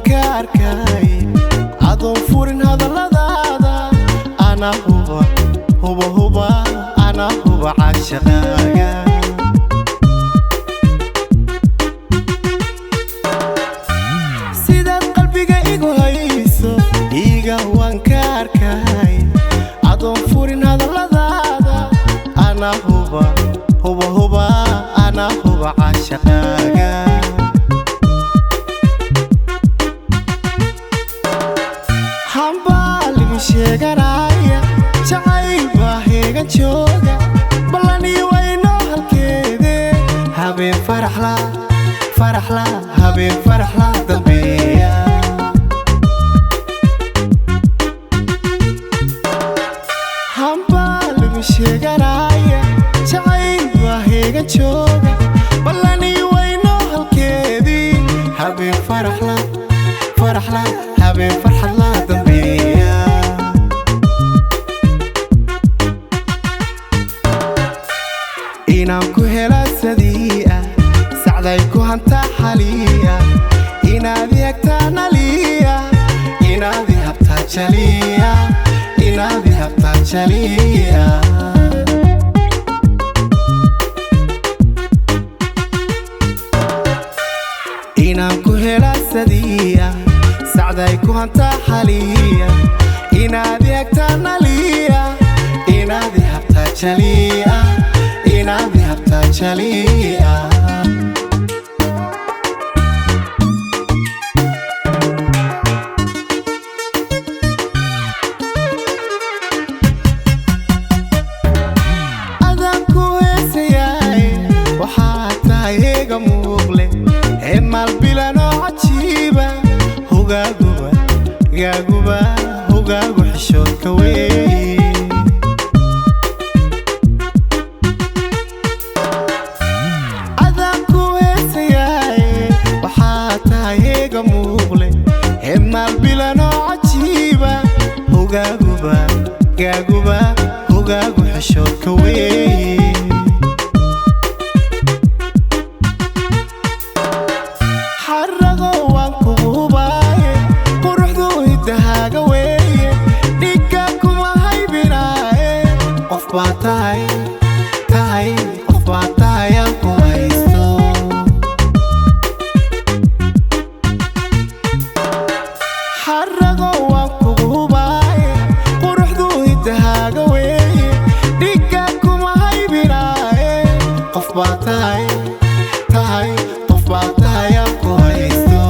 وانكاركاي عدو فورن هذا اللذاذا أنا هو أنا هو عاشقايا سيدات قلبي إيغو هايسو إيغا وانكاركاي عدو فورن هذا اللذاذا أنا هو أنا هو عاشقايا sheeganaya jacayba heegan jooga balani wayno halkeede habeen faraxla habeen faraxla dambeeya hamba lagu sheeganaya jacayba heegan jooga balani wayno halkeede habeen faraxla habeen faraxla dambeeya inaan ku hela sadii'a sacday ku hanta xaliya inaad yagtaan aliya inaad habtaa jaliya inaad habtaa jaliya inaan ku hela sadii'a sacday ku hanta xaliya inaad yagtaan aliya inaad habtaa jaliya inaad habtaa jaliya adaan ku heesayay waxaa tahay eega muuqle ee maalbilan oo cajiiba hogaagu xishoodka weeye hogaagu xishoodka weeye xarago waan kugu hubaaye quruxdu hidahaaga weeye dhigga kuma haybinaaye qof baa tahay aan ku haysto xarago waan kugu hubaaye quruxdu hidahaaga weeye dhigga kuma haybinaaye qof baa tahay aan ku haysto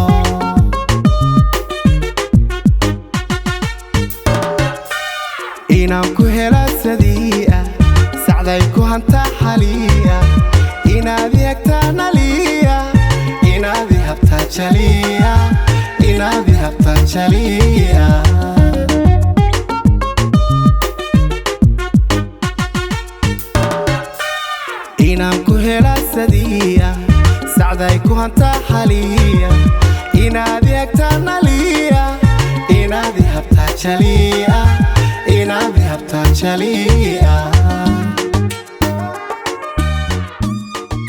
inaan ku hela sadii'a sacday ku hanta xaliya inaad yagtaan aliya inaad habtaa jaliya inaad habtaa jaliya inaan ku hela sadii'a sacday ku hanta xaliya inaad yagtaan aliya inaad habtaa jaliya inaad habtaa jaliya